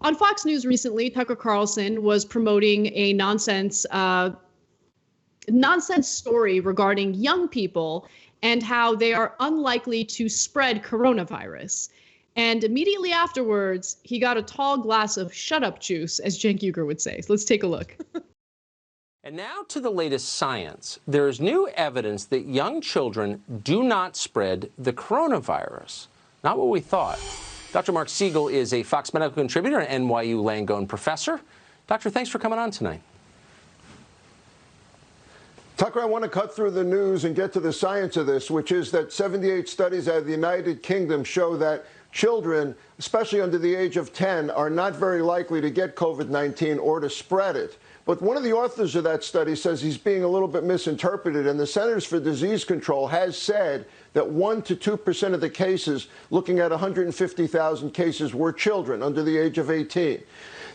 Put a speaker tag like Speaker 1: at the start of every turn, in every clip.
Speaker 1: On Fox News recently, Tucker Carlson was promoting a nonsense story regarding young people and how they are unlikely to spread coronavirus. And immediately afterwards, he got a tall glass of shut-up juice, as Cenk Uygur would say. So let's take a look.
Speaker 2: And now to the latest science. There is new evidence that young children do not spread the coronavirus. Not what we thought. Dr. Marc Siegel is a Fox Medical contributor and NYU Langone professor. Doctor, thanks for coming on tonight.
Speaker 3: Tucker, I want to cut through the news and get to the science of this, which is that 78 studies out of the United Kingdom show that children, especially under the age of 10, are not very likely to get COVID-19 or to spread it. But one of the authors of that study says he's being a little bit misinterpreted, and the Centers for Disease Control has said that 1 to 2% of the cases, looking at 150,000 cases, were children under the age of 18.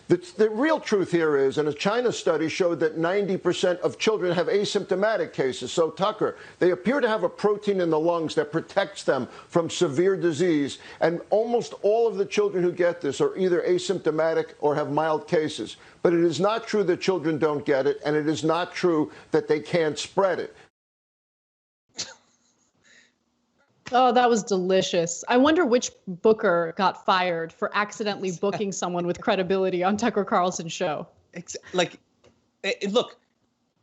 Speaker 3: The real truth here is, and a China study showed that 90% of children have asymptomatic cases. So, Tucker, they appear to have a protein in the lungs that protects them from severe disease. And almost all of the children who get this are either asymptomatic or have mild cases. But it is not true that children don't get it, and it is not true that they can't spread it.
Speaker 1: Oh, that was delicious. I wonder which booker got fired for accidentally booking someone with credibility on Tucker Carlson's show.
Speaker 4: Look,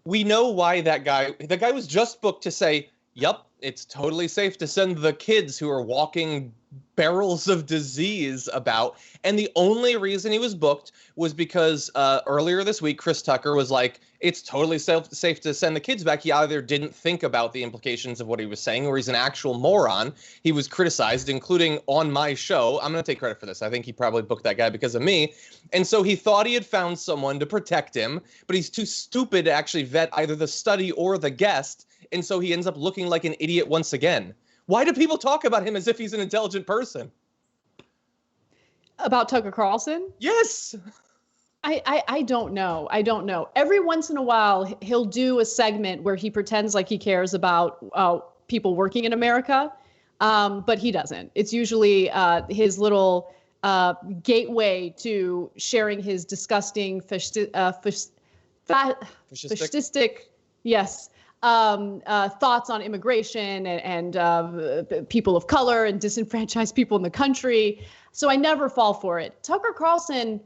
Speaker 4: we know why the guy was just booked to say, yep, it's totally safe to send the kids who are walking barrels of disease about. And the only reason he was booked was because earlier this week, Chris Tucker was like, it's totally safe to send the kids back. He either didn't think about the implications of what he was saying, or he's an actual moron. He was criticized, including on my show. I'm going to take credit for this. I think he probably booked that guy because of me. And so he thought he had found someone to protect him, but he's too stupid to actually vet either the study or the guest. And so he ends up looking like an idiot once again. Why do people talk about him as if he's an intelligent person?
Speaker 1: About Tucker Carlson?
Speaker 4: Yes.
Speaker 1: I don't know. I don't know. Every once in a while, he'll do a segment where he pretends like he cares about people working in America, but he doesn't. It's usually his little gateway to sharing his disgusting fascistic, yes, thoughts on immigration and people of color and disenfranchised people in the country. So I never fall for it. Tucker Carlson,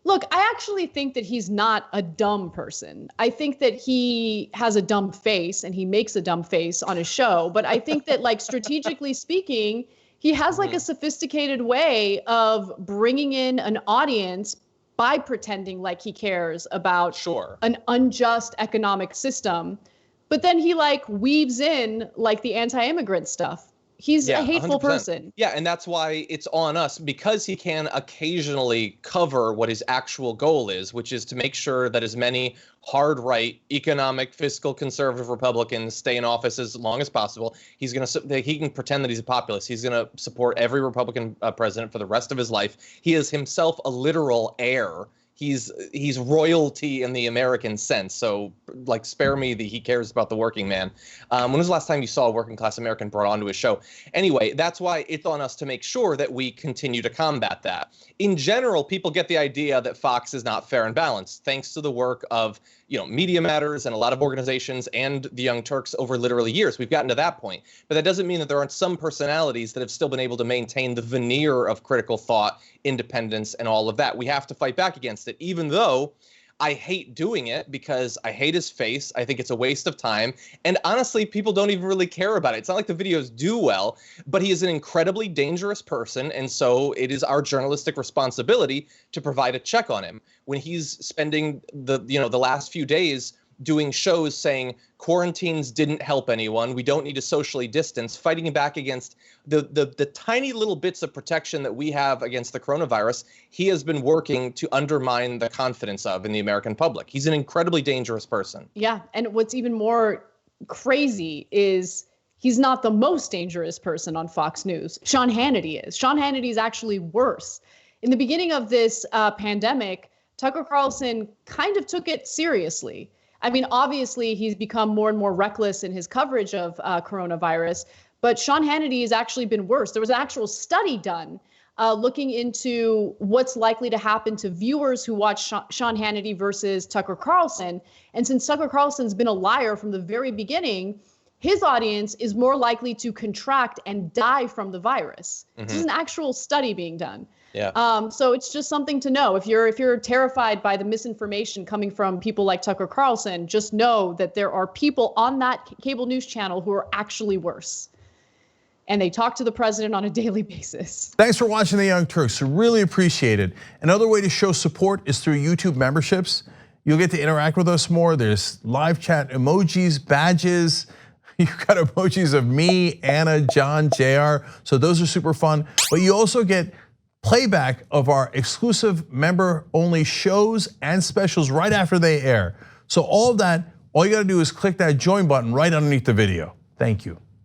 Speaker 1: look, I actually think that he's not a dumb person. I think that he has a dumb face and he makes a dumb face on his show. But I think that, like, strategically speaking, he has like a sophisticated way of bringing in an audience by pretending like he cares about an unjust economic system. But then he like weaves in like the anti-immigrant stuff. He's a hateful
Speaker 4: 100%.
Speaker 1: person.
Speaker 4: Yeah, and that's why it's on us, because he can occasionally cover what his actual goal is, which is to make sure that as many hard right, economic, fiscal, conservative Republicans stay in office as long as possible. He can pretend that he's a populist. He's going to support every Republican president for the rest of his life. He is himself a literal heir. He's royalty in the American sense. So, like, spare me he cares about the working man. When was the last time you saw a working class American brought onto his show? Anyway, that's why it's on us to make sure that we continue to combat that. In general, people get the idea that Fox is not fair and balanced, thanks to the work of, Media Matters and a lot of organizations and the Young Turks over literally years. We've gotten to that point. But that doesn't mean that there aren't some personalities that have still been able to maintain the veneer of critical thought, independence, and all of that. We have to fight back against it, even though I hate doing it because I hate his face. I think it's a waste of time. And honestly, people don't even really care about it. It's not like the videos do well, but he is an incredibly dangerous person. And so it is our journalistic responsibility to provide a check on him. When he's spending the last few days doing shows saying quarantines didn't help anyone, we don't need to socially distance, fighting back against the tiny little bits of protection that we have against the coronavirus, he has been working to undermine the confidence of in the American public. He's an incredibly dangerous person.
Speaker 1: Yeah, and what's even more crazy is he's not the most dangerous person on Fox News. Sean Hannity is. Sean Hannity is actually worse. In the beginning of this pandemic, Tucker Carlson kind of took it seriously. I mean, obviously, he's become more and more reckless in his coverage of coronavirus, but Sean Hannity has actually been worse. There was an actual study done looking into what's likely to happen to viewers who watch Sean Hannity versus Tucker Carlson. And since Tucker Carlson's been a liar from the very beginning, his audience is more likely to contract and die from the virus. Mm-hmm. This is an actual study being done.
Speaker 4: Yeah.
Speaker 1: So it's just something to know. If you're terrified by the misinformation coming from people like Tucker Carlson, just know that there are people on that cable news channel who are actually worse. And they talk to the president on a daily basis.
Speaker 5: Thanks for watching The Young Turks. We really appreciate it. Another way to show support is through YouTube memberships. You'll get to interact with us more. There's live chat emojis, badges. You've got emojis of me, Anna, John, JR. So those are super fun. But you also get playback of our exclusive member-only shows and specials right after they air. So all of that, all you gotta do is click that join button right underneath the video. Thank you.